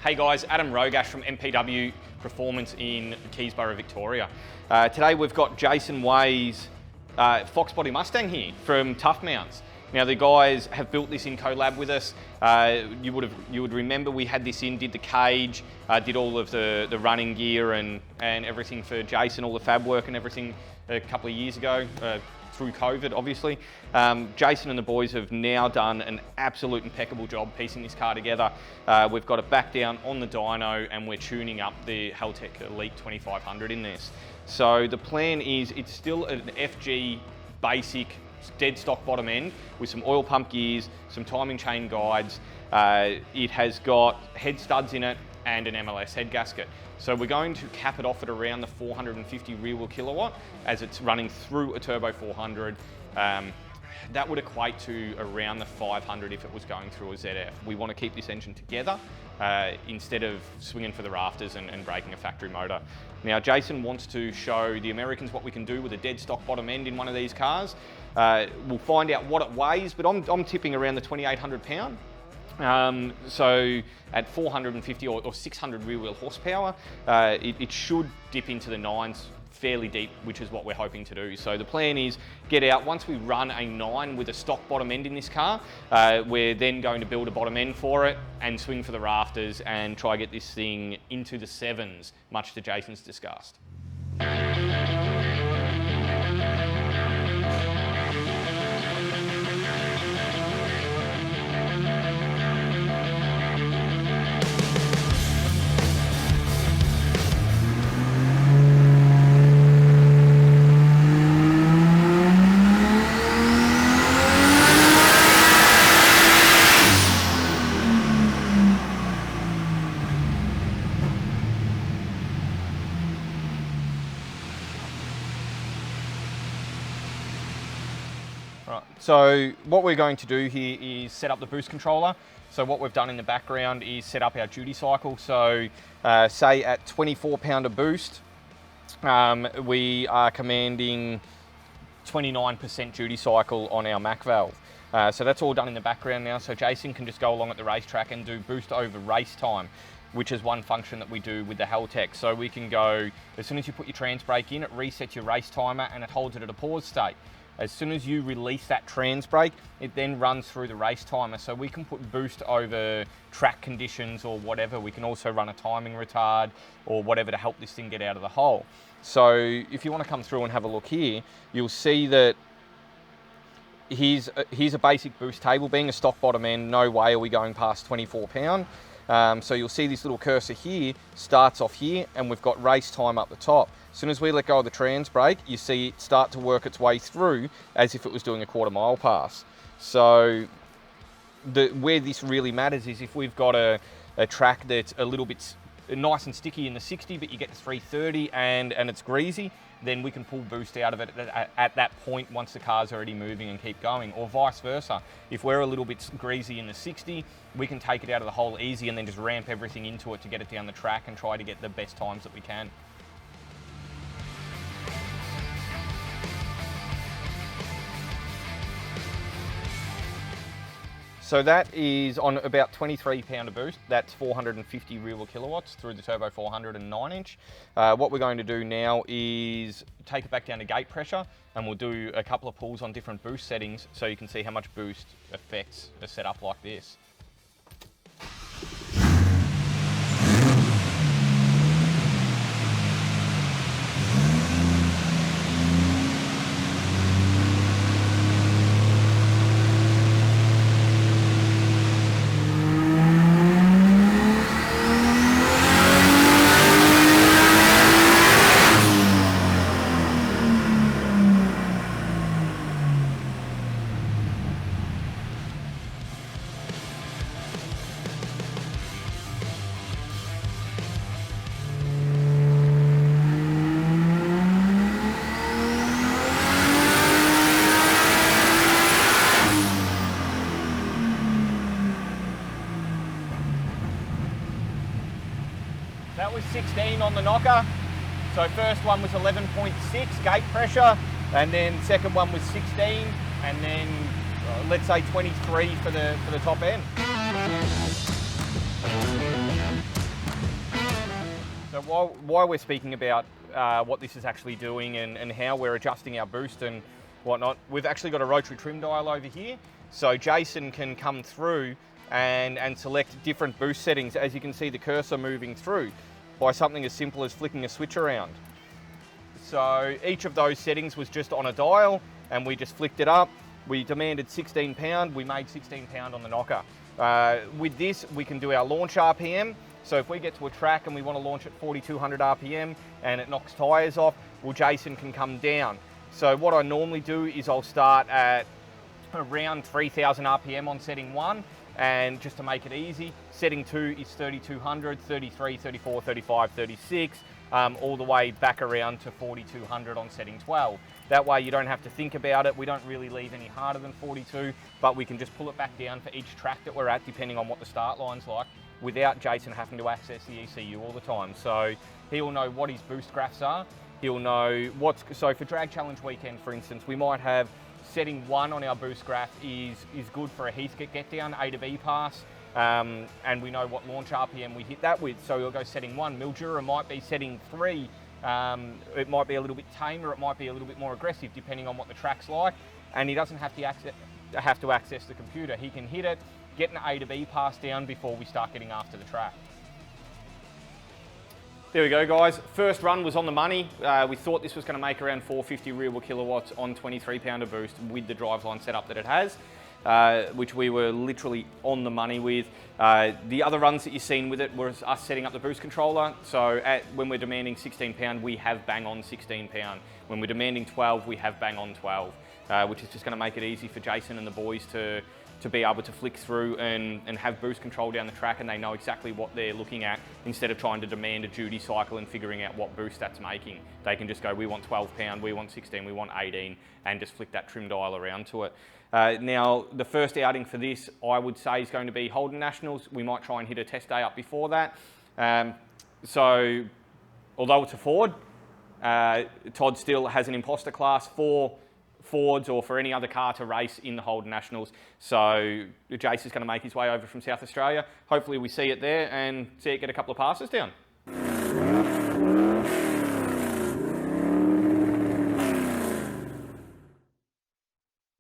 Hey guys, Adam Rogash from MPW Performance in Keysborough, Victoria. Today we've got Jason Waye's Fox Body Mustang here from Tough Mounts. Now the guys have built this in collab with us. You would remember we had this in, did the cage, did all of the running gear and everything for Jason, all the fab work and everything a couple of years ago. Through COVID, obviously. Jason and the boys have now done an absolute impeccable job piecing this car together. We've got it back down on the dyno and we're tuning up the Haltech Elite 2500 in this. So the plan is it's still an FG basic dead stock bottom end with some oil pump gears, some timing chain guides. It has got head studs in it and an MLS head gasket. So we're going to cap it off at around the 450 rear wheel kilowatt as it's running through a turbo 400. That would equate to around the 500 if it was going through a ZF. We want to keep this engine together instead of swinging for the rafters and breaking a factory motor. Now Jason wants to show the Americans what we can do with a dead stock bottom end in one of these cars. We'll find out what it weighs, but I'm tipping around the 2,800 pound. So at 450 or 600 rear wheel horsepower, it should dip into the nines fairly deep, which is what we're hoping to do. So the plan is get out, once we run a 9 with a stock bottom end in this car, we're then going to build a bottom end for it and swing for the rafters and try to get this thing into the 7s, much to Jason's disgust. Right, so what we're going to do here is set up the boost controller. So what we've done in the background is set up our duty cycle. So say at 24 pounder boost, we are commanding 29% duty cycle on our Mac valve. So that's all done in the background now. So Jason can just go along at the racetrack and do boost over race time, which is one function that we do with the Haltech. So we can go, as soon as you put your trans brake in, it resets your race timer and it holds it at a pause state. As soon as you release that trans brake, it then runs through the race timer. So we can put boost over track conditions or whatever. We can also run a timing retard or whatever to help this thing get out of the hole. So if you want to come through and have a look here, you'll see that here's a basic boost table. Being a stock bottom end, no way are we going past 24 pound. So you'll see this little cursor here starts off here and we've got race time up the top. As soon as we let go of the trans brake, you see it start to work its way through as if it was doing a quarter mile pass. So where this really matters is if we've got a track that's a little bit nice and sticky in the 60, but you get to 330 and it's greasy, then we can pull boost out of it at that point once the car's already moving and keep going, or vice versa. If we're a little bit greasy in the 60, we can take it out of the hole easy and then just ramp everything into it to get it down the track and try to get the best times that we can. So that is on about 23 pounder boost. That's 450 rear wheel kilowatts through the turbo 400 and 9-inch. What we're going to do now is take it back down to gate pressure and we'll do a couple of pulls on different boost settings so you can see how much boost affects a setup like this. That was 16 on the knocker. So first one was 11.6 gate pressure, and then second one was 16, and then let's say 23 for the top end. So while we're speaking about what this is actually doing and how we're adjusting our boost and whatnot, we've actually got a rotary trim dial over here. So Jason can come through and select different boost settings. As you can see, the cursor moving through by something as simple as flicking a switch around. So each of those settings was just on a dial and we just flicked it up. We demanded 16 pound, we made 16 pound on the knocker. With this, we can do our launch RPM. So if we get to a track and we want to launch at 4,200 RPM and it knocks tyres off, well, Jason can come down. So what I normally do is I'll start at around 3,000 RPM on setting 1, and just to make it easy, setting 2 is 3,200, 33, 34, 35, 36, all the way back around to 4,200 on setting 12. That way you don't have to think about it. We don't really leave any harder than 42, but we can just pull it back down for each track that we're at, depending on what the start line's like, without Jason having to access the ECU all the time. So he'll know what his boost graphs are. He'll know so for drag challenge weekend, for instance, we might have setting 1 on our boost graph is good for a Heathcote get down, A to B pass, and we know what launch RPM we hit that with. So we'll go setting 1. Mildura might be setting 3. It might be a little bit tamer, it might be a little bit more aggressive, depending on what the track's like. And he doesn't have to access the computer. He can hit it, get an A to B pass down before we start getting after the track. There we go, guys. First run was on the money. We thought this was going to make around 450 rear wheel kilowatts on 23 pounder boost with the driveline setup that it has, which we were literally on the money with. The other runs that you've seen with it was us setting up the boost controller. So when we're demanding 16 pound, we have bang on 16 pound. When we're demanding 12, we have bang on 12, which is just going to make it easy for Jason and the boys to be able to flick through and have boost control down the track, and they know exactly what they're looking at instead of trying to demand a duty cycle and figuring out what boost that's making. They can just go, we want 12 pound, we want 16, we want 18, and just flick that trim dial around to it. Now, the first outing for this, I would say, is going to be Holden Nationals. We might try and hit a test day up before that. So, although it's a Ford, Todd still has an imposter class for Fords or for any other car to race in the Holden Nationals. So Jace is going to make his way over from South Australia. Hopefully we see it there and see it get a couple of passes down.